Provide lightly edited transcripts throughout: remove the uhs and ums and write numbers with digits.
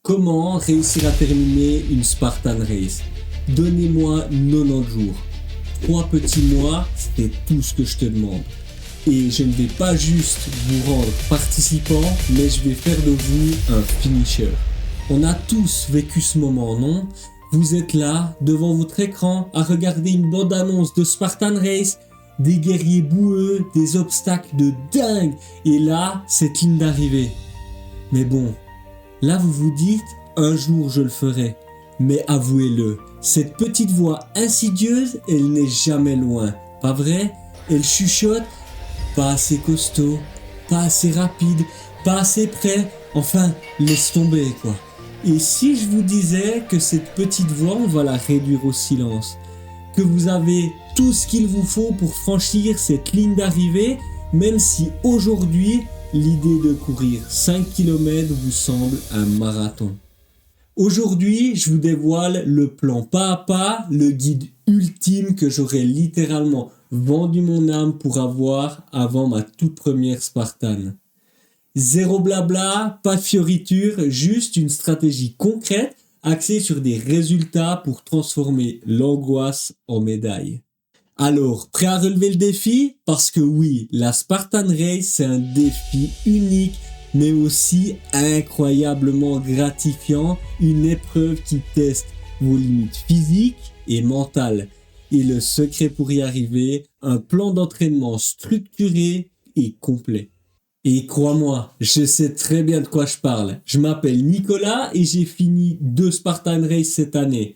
Comment réussir à terminer une Spartan Race? Donnez-moi 90 jours. 3 petits mois, c'est tout ce que je te demande. Et je ne vais pas juste vous rendre participant, mais je vais faire de vous un finisher. On a tous vécu ce moment, non? Vous êtes là, devant votre écran, à regarder une bande-annonce de Spartan Race, des guerriers boueux, des obstacles de dingue, et là, cette ligne d'arrivée. Mais bon, là vous vous dites, un jour je le ferai. Mais avouez-le, cette petite voix insidieuse, elle n'est jamais loin. Pas vrai? Elle chuchote, pas assez costaud, pas assez rapide, pas assez près, enfin, laisse tomber quoi. Et si je vous disais que cette petite voix, on va la réduire au silence, que vous avez tout ce qu'il vous faut pour franchir cette ligne d'arrivée, même si aujourd'hui, l'idée de courir 5 km vous semble un marathon. Aujourd'hui, je vous dévoile le plan pas à pas, le guide ultime que j'aurais littéralement vendu mon âme pour avoir avant ma toute première Spartan. Zéro blabla, pas de fioriture, juste une stratégie concrète axée sur des résultats pour transformer l'angoisse en médaille. Alors, prêt à relever le défi? Parce que oui, la Spartan Race, c'est un défi unique, mais aussi incroyablement gratifiant, une épreuve qui teste vos limites physiques et mentales. Et le secret pour y arriver, un plan d'entraînement structuré et complet. Et crois-moi, je sais très bien de quoi je parle. Je m'appelle Nicolas et j'ai fini 2 Spartan Race cette année.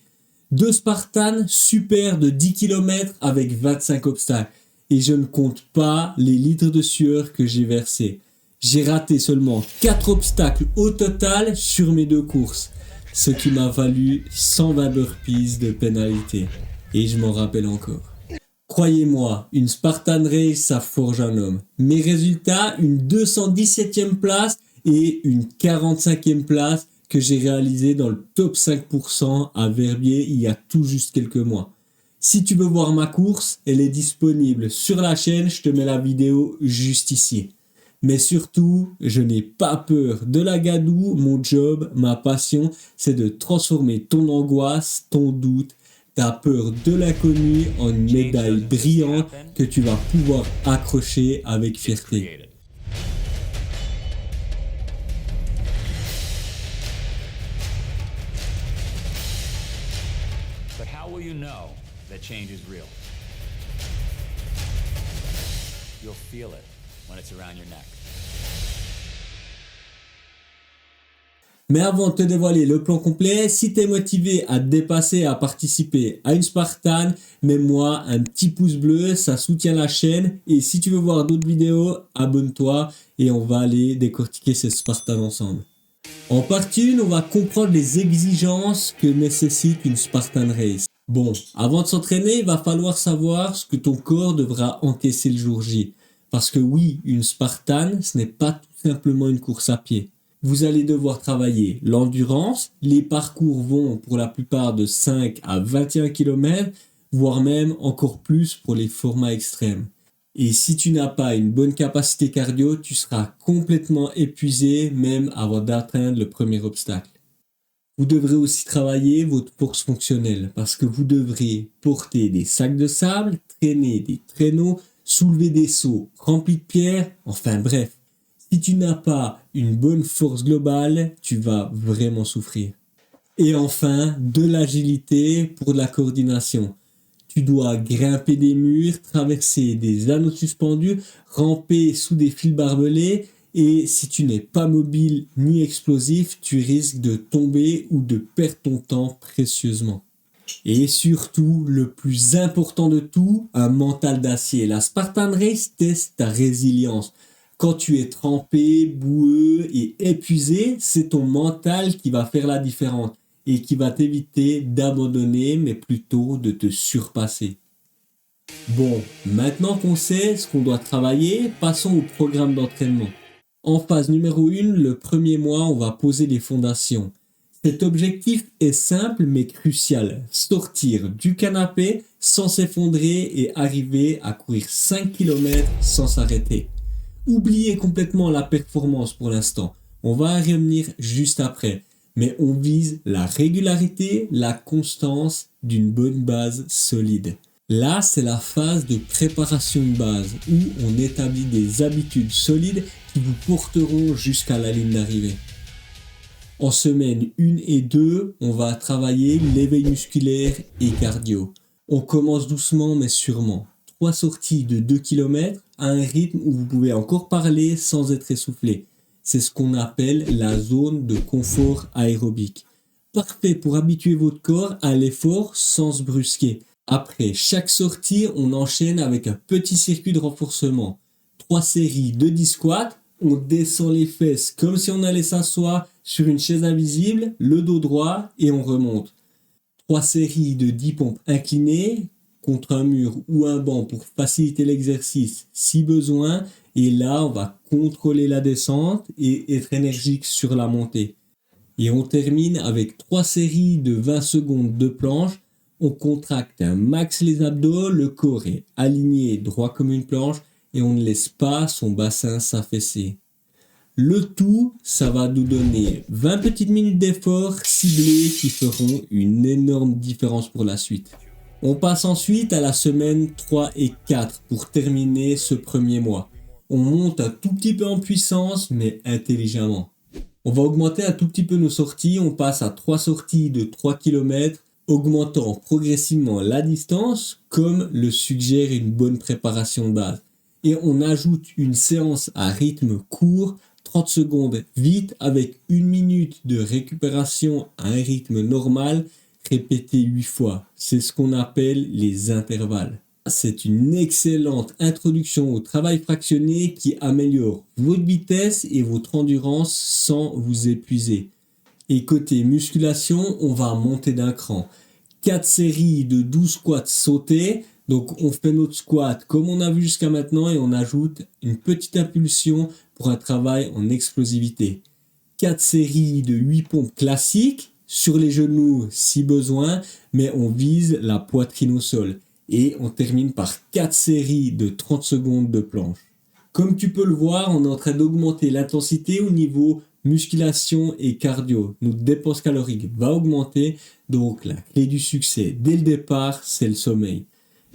2 Spartan super de 10 km avec 25 obstacles. Et je ne compte pas les litres de sueur que j'ai versés. J'ai raté seulement 4 obstacles au total sur mes 2 courses. Ce qui m'a valu 120 burpees de pénalité. Et je m'en rappelle encore. Croyez-moi, une Spartan Race, ça forge un homme. Mes résultats, une 217e place et une 45e place que j'ai réalisé dans le top 5% à Verbier il y a tout juste quelques mois. Si tu veux voir ma course, elle est disponible sur la chaîne, je te mets la vidéo juste ici. Mais surtout, je n'ai pas peur de la gadoue, mon job, ma passion, c'est de transformer ton angoisse, ton doute, ta peur de l'inconnu en une médaille brillante que tu vas pouvoir accrocher avec fierté. But how will you know that change is real? You'll feel it when it's around your neck. Mais avant de te dévoiler le plan complet, si tu es motivé à te dépasser, à participer à une Spartan, mets-moi un petit pouce bleu, ça soutient la chaîne. Et si tu veux voir d'autres vidéos, abonne-toi et on va aller décortiquer ces Spartans ensemble. En partie 1, on va comprendre les exigences que nécessite une Spartan Race. Bon, avant de s'entraîner, il va falloir savoir ce que ton corps devra encaisser le jour J. Parce que oui, une Spartan, ce n'est pas tout simplement une course à pied. Vous allez devoir travailler l'endurance, les parcours vont pour la plupart de 5 à 21 km, voire même encore plus pour les formats extrêmes. Et si tu n'as pas une bonne capacité cardio, tu seras complètement épuisé même avant d'atteindre le premier obstacle. Vous devrez aussi travailler votre force fonctionnelle parce que vous devrez porter des sacs de sable, traîner des traîneaux, soulever des seaux remplis de pierres, enfin bref. Si tu n'as pas une bonne force globale, tu vas vraiment souffrir. Et enfin, de l'agilité pour de la coordination. Tu dois grimper des murs, traverser des anneaux suspendus, ramper sous des fils barbelés et si tu n'es pas mobile ni explosif, tu risques de tomber ou de perdre ton temps précieusement. Et surtout, le plus important de tout, un mental d'acier. La Spartan Race teste ta résilience. Quand tu es trempé, boueux et épuisé, c'est ton mental qui va faire la différence et qui va t'éviter d'abandonner, mais plutôt de te surpasser. Bon, maintenant qu'on sait ce qu'on doit travailler, passons au programme d'entraînement. En phase numéro 1, le premier mois, on va poser les fondations. Cet objectif est simple mais crucial. Sortir du canapé sans s'effondrer et arriver à courir 5 km sans s'arrêter. Oubliez complètement la performance pour l'instant. On va y revenir juste après. mais on vise la régularité, la constance d'une bonne base solide. Là, c'est la phase de préparation de base où on établit des habitudes solides qui vous porteront jusqu'à la ligne d'arrivée. En semaine 1 et 2, on va travailler l'éveil musculaire et cardio. On commence doucement mais sûrement. 3 sorties de 2 km à un rythme où vous pouvez encore parler sans être essoufflé. C'est ce qu'on appelle la zone de confort aérobique. Parfait pour habituer votre corps à l'effort sans se brusquer. Après chaque sortie, on enchaîne avec un petit circuit de renforcement. 3 séries de 10 squats, on descend les fesses comme si on allait s'asseoir sur une chaise invisible, le dos droit et on remonte. 3 séries de 10 pompes inclinées contre un mur ou un banc pour faciliter l'exercice si besoin. Et là, on va contrôler la descente et être énergique sur la montée. Et on termine avec 3 séries de 20 secondes de planche. On contracte un max les abdos, le corps est aligné droit comme une planche et on ne laisse pas son bassin s'affaisser. Le tout, ça va nous donner 20 petites minutes d'effort ciblés qui feront une énorme différence pour la suite. On passe ensuite à la semaine 3 et 4 pour terminer ce premier mois. On monte un tout petit peu en puissance, mais intelligemment. On va augmenter un tout petit peu nos sorties. On passe à 3 sorties de 3 km, augmentant progressivement la distance, comme le suggère une bonne préparation de base. Et on ajoute une séance à rythme court, 30 secondes vite, avec 1 minute de récupération à un rythme normal, répété 8 fois. C'est ce qu'on appelle les intervalles. C'est une excellente introduction au travail fractionné qui améliore votre vitesse et votre endurance sans vous épuiser. Et côté musculation, on va monter d'un cran. 4 séries de 12 squats sautés. Donc on fait notre squat comme on a vu jusqu'à maintenant et on ajoute une petite impulsion pour un travail en explosivité. 4 séries de 8 pompes classiques sur les genoux si besoin, mais on vise la poitrine au sol. Et on termine par 4 séries de 30 secondes de planche. Comme tu peux le voir, on est en train d'augmenter l'intensité au niveau musculation et cardio. Notre dépense calorique va augmenter, donc la clé du succès dès le départ, c'est le sommeil.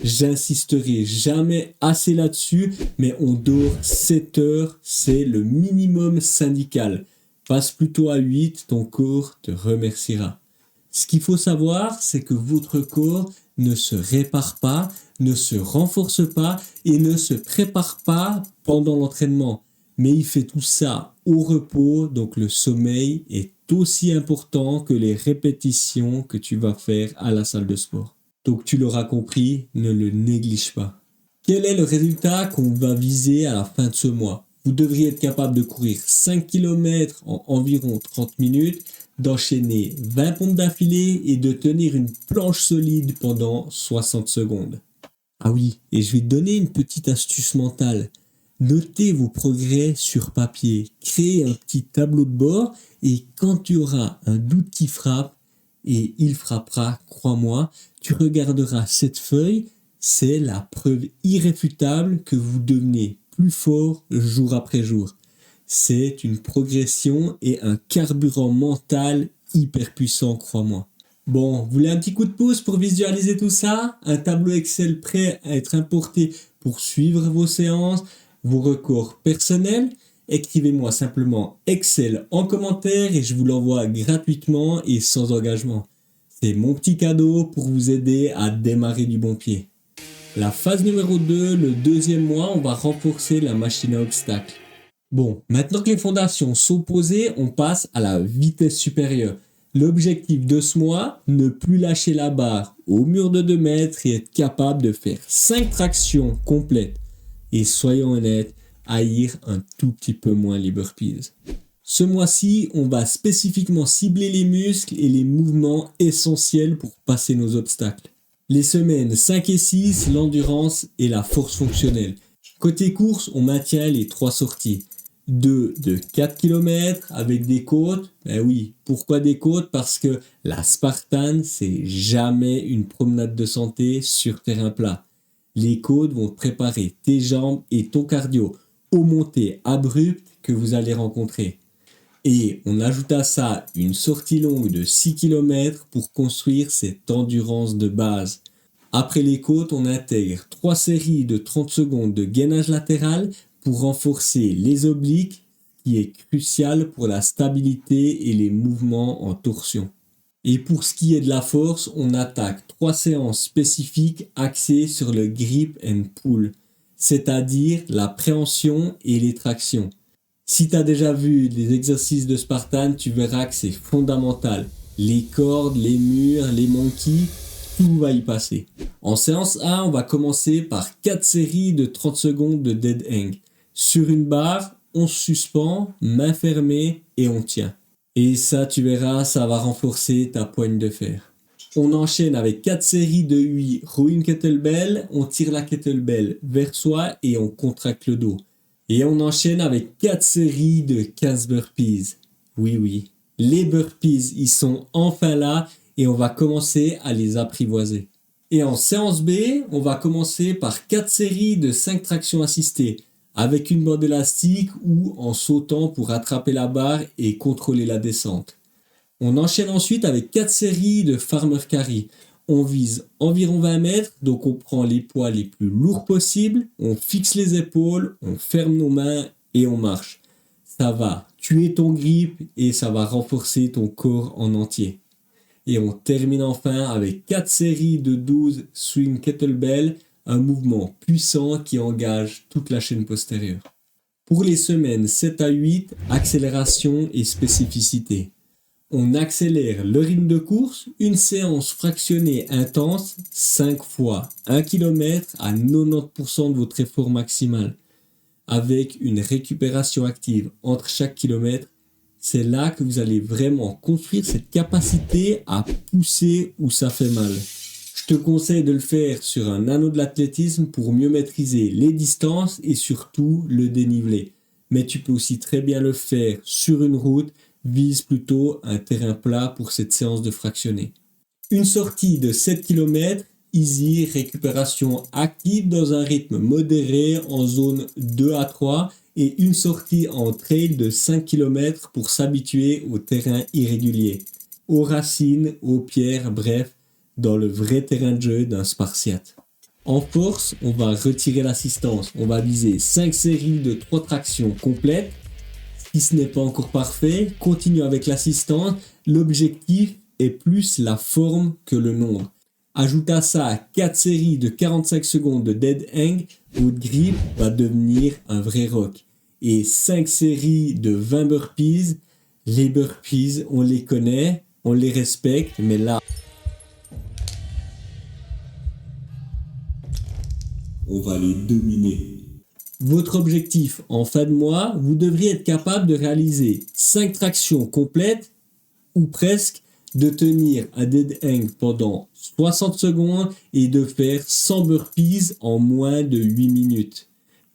J'insisterai jamais assez là-dessus, mais on dort 7 heures, c'est le minimum syndical. Passe plutôt à 8, ton corps te remerciera. Ce qu'il faut savoir, c'est que votre corps ne se répare pas, ne se renforce pas et ne se prépare pas pendant l'entraînement. Mais il fait tout ça au repos, donc le sommeil est aussi important que les répétitions que tu vas faire à la salle de sport. Donc tu l'auras compris, ne le néglige pas. Quel est le résultat qu'on va viser à la fin de ce mois ? Vous devriez être capable de courir 5 km en environ 30 minutes, d'enchaîner 20 pompes d'affilée et de tenir une planche solide pendant 60 secondes. Ah oui, et je vais te donner une petite astuce mentale. Notez vos progrès sur papier, créez un petit tableau de bord et quand tu auras un doute qui frappe, et il frappera, crois-moi, tu regarderas cette feuille, c'est la preuve irréfutable que vous devenez plus fort jour après jour. C'est une progression et un carburant mental hyper puissant, crois-moi. Bon, vous voulez un petit coup de pouce pour visualiser tout ça ? Un tableau Excel prêt à être importé pour suivre vos séances, vos records personnels ? Écrivez-moi simplement Excel en commentaire et je vous l'envoie gratuitement et sans engagement. C'est mon petit cadeau pour vous aider à démarrer du bon pied. La phase numéro 2, le deuxième mois, on va renforcer la machine à obstacles. Bon, maintenant que les fondations sont posées, on passe à la vitesse supérieure. L'objectif de ce mois, ne plus lâcher la barre au mur de 2 mètres et être capable de faire 5 tractions complètes. Et soyons honnêtes, haïr un tout petit peu moins les burpees. Ce mois-ci, on va spécifiquement cibler les muscles et les mouvements essentiels pour passer nos obstacles. Les semaines 5 et 6, l'endurance et la force fonctionnelle. Côté course, on maintient les 3 sorties. 2 de 4 km avec des côtes. Ben oui, pourquoi des côtes ? Parce que la Spartan, c'est jamais une promenade de santé sur terrain plat. Les côtes vont préparer tes jambes et ton cardio aux montées abruptes que vous allez rencontrer. Et on ajoute à ça une sortie longue de 6 km pour construire cette endurance de base. Après les côtes, on intègre 3 séries de 30 secondes de gainage latéral pour renforcer les obliques, qui est crucial pour la stabilité et les mouvements en torsion. Et pour ce qui est de la force, on attaque 3 séances spécifiques axées sur le grip and pull, c'est-à-dire la préhension et les tractions. Si tu as déjà vu des exercices de Spartan, tu verras que c'est fondamental. Les cordes, les murs, les monkeys, tout va y passer. En séance 1, on va commencer par 4 séries de 30 secondes de dead hang. Sur une barre, on se suspend, main fermée et on tient. Et ça, tu verras, ça va renforcer ta poigne de fer. On enchaîne avec 4 séries de 8 rowing kettlebell, on tire la kettlebell vers soi et on contracte le dos. Et on enchaîne avec 4 séries de 15 burpees. Oui, les burpees, ils sont enfin là et on va commencer à les apprivoiser. Et en séance B, on va commencer par 4 séries de 5 tractions assistées, avec une bande élastique ou en sautant pour attraper la barre et contrôler la descente. On enchaîne ensuite avec 4 séries de farmer carry. On vise environ 20 mètres, donc on prend les poids les plus lourds possibles, on fixe les épaules, on ferme nos mains et on marche. Ça va tuer ton grip et ça va renforcer ton corps en entier. Et on termine enfin avec 4 séries de 12 swing kettlebell, un mouvement puissant qui engage toute la chaîne postérieure. Pour les semaines 7 à 8, accélération et spécificité. On accélère le rythme de course, une séance fractionnée intense, 5 fois 1 km à 90% de votre effort maximal, avec une récupération active entre chaque kilomètre. C'est là que vous allez vraiment construire cette capacité à pousser où ça fait mal. Je te conseille de le faire sur un anneau de l'athlétisme pour mieux maîtriser les distances et surtout le dénivelé. Mais tu peux aussi très bien le faire sur une route. Vise plutôt un terrain plat pour cette séance de fractionné. Une sortie de 7 km, easy, récupération active dans un rythme modéré en zone 2 à 3 et une sortie en trail de 5 km pour s'habituer au terrain irrégulier, aux racines, aux pierres, bref, dans le vrai terrain de jeu d'un spartiate. En force, on va retirer l'assistance, on va viser 5 séries de 3 tractions complètes. Si ce n'est pas encore parfait, continue avec l'assistance. L'objectif est plus la forme que le nombre. Ajoute à ça 4 séries de 45 secondes de dead hang, votre grip va devenir un vrai rock. Et 5 séries de 20 burpees. Les burpees, on les connaît, on les respecte, mais là, on va les dominer. Votre objectif en fin de mois, vous devriez être capable de réaliser 5 tractions complètes ou presque, de tenir un dead hang pendant 60 secondes et de faire 100 burpees en moins de 8 minutes.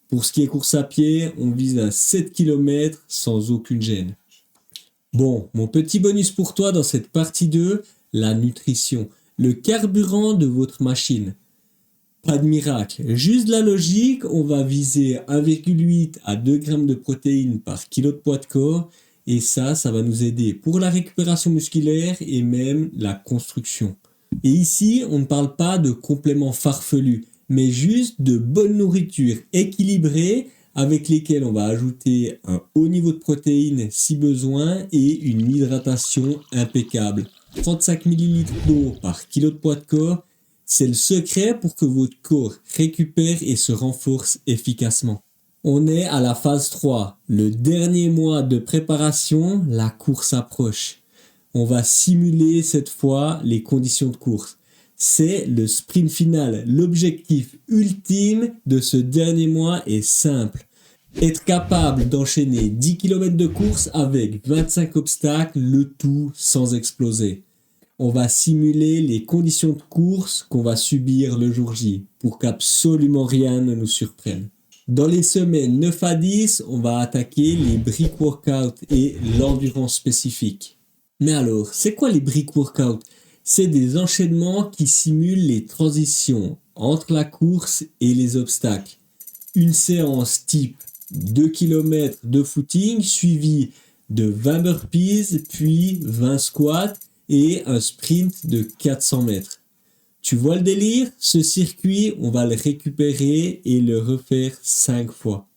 Pour ce qui est course à pied, on vise un 7 km sans aucune gêne. Bon, mon petit bonus pour toi dans cette partie 2, la nutrition, le carburant de votre machine. Pas de miracle, juste de la logique, on va viser 1,8 à 2 grammes de protéines par kilo de poids de corps et ça va nous aider pour la récupération musculaire et même la construction. Et ici, on ne parle pas de compléments farfelus, mais juste de bonne nourriture équilibrée avec lesquelles on va ajouter un haut niveau de protéines si besoin et une hydratation impeccable. 35 ml d'eau par kilo de poids de corps, c'est le secret pour que votre corps récupère et se renforce efficacement. On est à la phase 3, le dernier mois de préparation, la course approche. On va simuler cette fois les conditions de course. C'est le sprint final. L'objectif ultime de ce dernier mois est simple. Être capable d'enchaîner 10 km de course avec 25 obstacles, le tout sans exploser. On va simuler les conditions de course qu'on va subir le jour J pour qu'absolument rien ne nous surprenne. Dans les semaines 9 à 10, on va attaquer les brick workouts et l'endurance spécifique. Mais alors, c'est quoi les brick workouts ? C'est des enchaînements qui simulent les transitions entre la course et les obstacles. Une séance type 2 km de footing suivie de 20 burpees, puis 20 squats et un sprint de 400 mètres. Tu vois le délire? Ce circuit, on va le récupérer et le refaire 5 fois.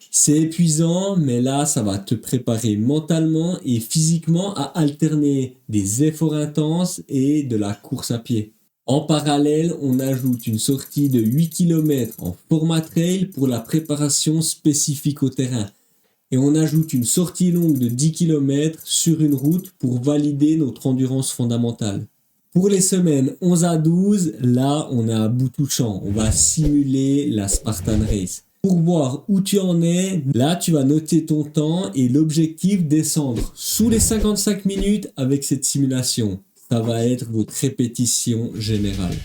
C'est épuisant, mais là, ça va te préparer mentalement et physiquement à alterner des efforts intenses et de la course à pied. En parallèle, on ajoute une sortie de 8 km en format trail pour la préparation spécifique au terrain. Et on ajoute une sortie longue de 10 km sur une route pour valider notre endurance fondamentale. Pour les semaines 11 à 12, là, on est à bout touchant. On va simuler la Spartan Race. Pour voir où tu en es, là, tu vas noter ton temps et l'objectif descendre sous les 55 minutes avec cette simulation. Ça va être votre répétition générale.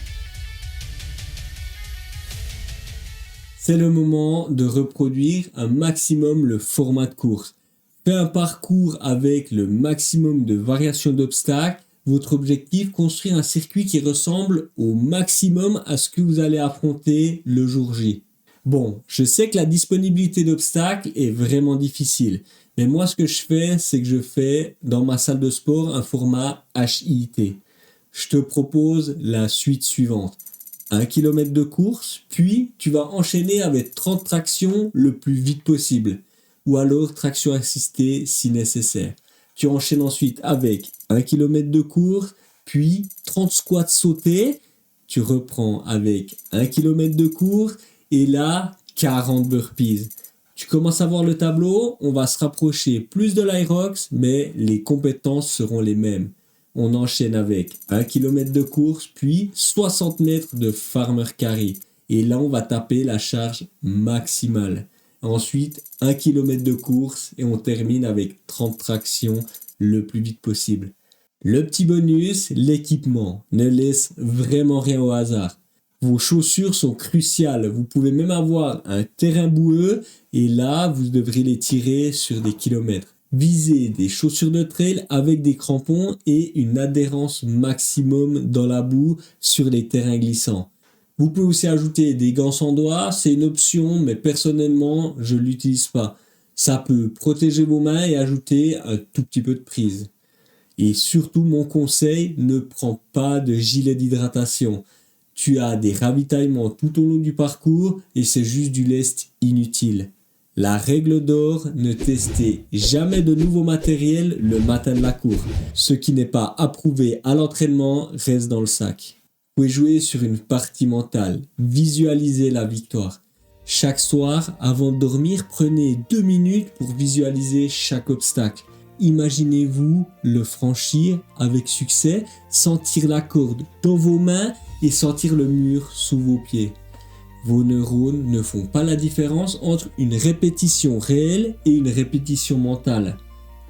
C'est le moment de reproduire un maximum le format de course. Fais un parcours avec le maximum de variations d'obstacles. Votre objectif, construire un circuit qui ressemble au maximum à ce que vous allez affronter le jour J. Bon, je sais que la disponibilité d'obstacles est vraiment difficile. Mais moi, ce que je fais, c'est que je fais dans ma salle de sport un format HIIT. Je te propose la suite suivante. 1 km de course, puis tu vas enchaîner avec 30 tractions le plus vite possible. Ou alors traction assistée si nécessaire. Tu enchaînes ensuite avec 1 km de course, puis 30 squats sautés. Tu reprends avec 1 km de course et là, 40 burpees. Tu commences à voir le tableau, on va se rapprocher plus de l'Aerox, mais les compétences seront les mêmes. On enchaîne avec 1 km de course, puis 60 mètres de farmer carry. Et là, on va taper la charge maximale. Ensuite, 1 km de course et on termine avec 30 tractions le plus vite possible. Le petit bonus, l'équipement. Ne laisse vraiment rien au hasard. Vos chaussures sont cruciales. Vous pouvez même avoir un terrain boueux et là, vous devrez les tirer sur des kilomètres. Visez des chaussures de trail avec des crampons et une adhérence maximum dans la boue sur les terrains glissants. Vous pouvez aussi ajouter des gants sans doigts, c'est une option, mais personnellement, je ne l'utilise pas. Ça peut protéger vos mains et ajouter un tout petit peu de prise. Et surtout, mon conseil, ne prends pas de gilet d'hydratation. Tu as des ravitaillements tout au long du parcours et c'est juste du lest inutile. La règle d'or, ne testez jamais de nouveau matériel le matin de la course. Ce qui n'est pas approuvé à l'entraînement reste dans le sac. Vous pouvez jouer sur une partie mentale, visualisez la victoire. Chaque soir, avant de dormir, prenez 2 minutes pour visualiser chaque obstacle. Imaginez-vous le franchir avec succès, sentir la corde dans vos mains et sentir le mur sous vos pieds. Vos neurones ne font pas la différence entre une répétition réelle et une répétition mentale.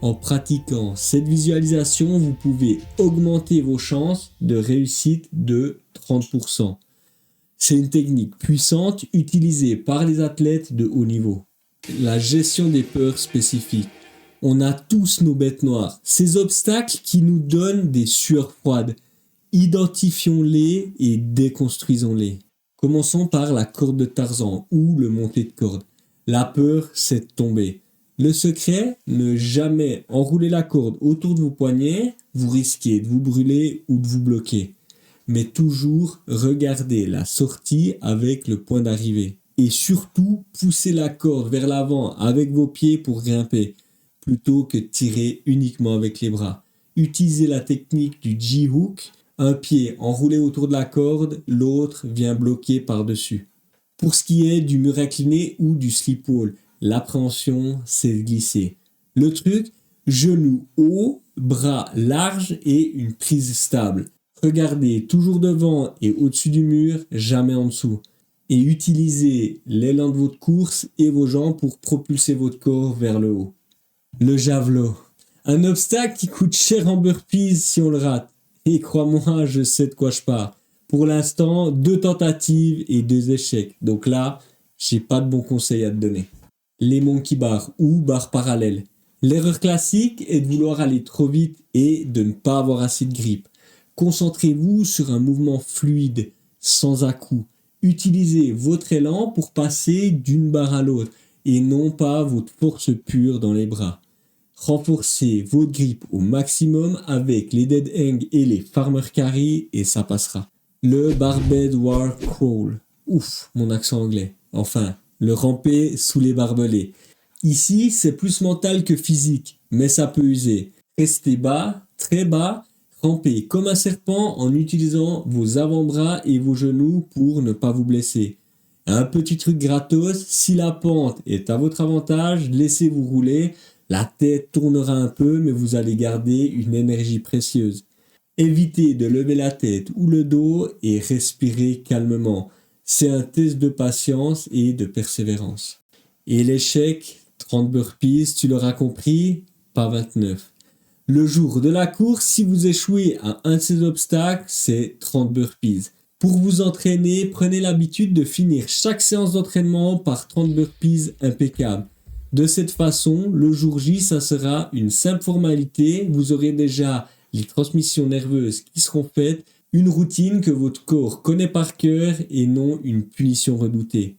En pratiquant cette visualisation, vous pouvez augmenter vos chances de réussite de 30%. C'est une technique puissante utilisée par les athlètes de haut niveau. La gestion des peurs spécifiques. On a tous nos bêtes noires, ces obstacles qui nous donnent des sueurs froides. Identifions-les et déconstruisons-les. Commençons par la corde de Tarzan ou le monté de corde. La peur, c'est de tomber. Le secret, ne jamais enrouler la corde autour de vos poignets, vous risquez de vous brûler ou de vous bloquer. Mais toujours regarder la sortie avec le point d'arrivée. Et surtout, poussez la corde vers l'avant avec vos pieds pour grimper, plutôt que de tirer uniquement avec les bras. Utilisez la technique du J-hook, un pied enroulé autour de la corde, l'autre vient bloquer par-dessus. Pour ce qui est du mur incliné ou du slip wall, l'appréhension, c'est de glisser. Le truc, genoux hauts, bras larges et une prise stable. Regardez toujours devant et au-dessus du mur, jamais en dessous. Et utilisez l'élan de votre course et vos jambes pour propulser votre corps vers le haut. Le javelot. Un obstacle qui coûte cher en burpees si on le rate. Et crois-moi, je sais de quoi je parle. Pour l'instant, 2 tentatives et 2 échecs. Donc là, j'ai pas de bons conseils à te donner. Les monkey bars ou barres parallèles. L'erreur classique est de vouloir aller trop vite et de ne pas avoir assez de grippe. Concentrez-vous sur un mouvement fluide, sans à-coups. Utilisez votre élan pour passer d'une barre à l'autre et non pas votre force pure dans les bras. Renforcez votre grip au maximum avec les dead hang et les farmer carry et ça passera. Le barbed war crawl. Ouf, mon accent anglais. Enfin, le ramper sous les barbelés. Ici, c'est plus mental que physique, mais ça peut user. Restez bas, très bas, rampez comme un serpent en utilisant vos avant-bras et vos genoux pour ne pas vous blesser. Un petit truc gratos, si la pente est à votre avantage, laissez-vous rouler. La tête tournera un peu, mais vous allez garder une énergie précieuse. Évitez de lever la tête ou le dos et respirez calmement. C'est un test de patience et de persévérance. Et l'échec, 30 burpees, tu l'auras compris, pas 29. Le jour de la course, si vous échouez à un de ces obstacles, c'est 30 burpees. Pour vous entraîner, prenez l'habitude de finir chaque séance d'entraînement par 30 burpees impeccables. De cette façon, le jour J, ça sera une simple formalité. Vous aurez déjà les transmissions nerveuses qui seront faites, une routine que votre corps connaît par cœur et non une punition redoutée.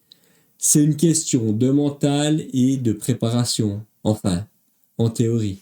C'est une question de mental et de préparation. Enfin, en théorie.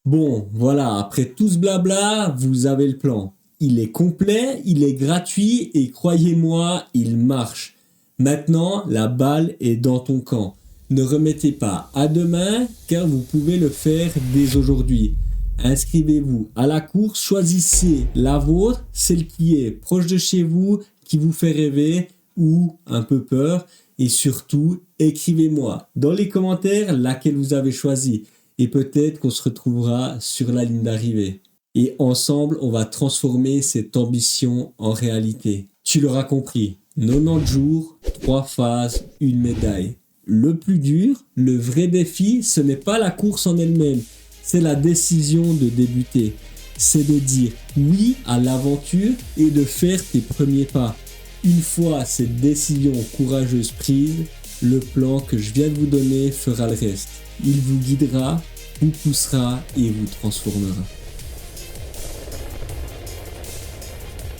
Bon, voilà, après tout ce blabla, vous avez le plan. Il est complet, il est gratuit et croyez-moi, il marche. Maintenant, la balle est dans ton camp. Ne remettez pas à demain car vous pouvez le faire dès aujourd'hui. Inscrivez-vous à la course, choisissez la vôtre, celle qui est proche de chez vous, qui vous fait rêver ou un peu peur. Et surtout, écrivez-moi dans les commentaires laquelle vous avez choisi. Et peut-être qu'on se retrouvera sur la ligne d'arrivée. Et ensemble, on va transformer cette ambition en réalité. Tu l'auras compris, 90 jours, 3 phases, une médaille. Le plus dur, le vrai défi, ce n'est pas la course en elle-même, c'est la décision de débuter. C'est de dire oui à l'aventure et de faire tes premiers pas. Une fois cette décision courageuse prise, le plan que je viens de vous donner fera le reste. Il vous guidera, vous poussera et vous transformera.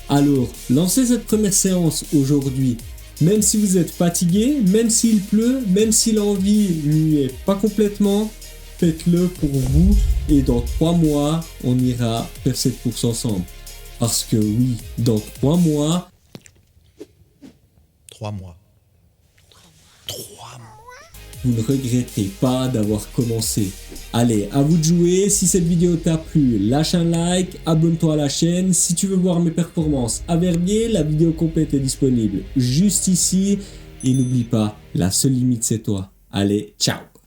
Alors, lancez cette première séance aujourd'hui. Même si vous êtes fatigué, même s'il pleut, même si l'envie n'y est pas complètement, faites-le pour vous et dans 3 mois, on ira faire cette course ensemble. Parce que oui, dans 3 mois... 3 mois. Vous ne regretterez pas d'avoir commencé. Allez, à vous de jouer. Si cette vidéo t'a plu, lâche un like, abonne-toi à la chaîne. Si tu veux voir mes performances à Verbier, la vidéo complète est disponible juste ici. Et n'oublie pas, la seule limite c'est toi. Allez, ciao!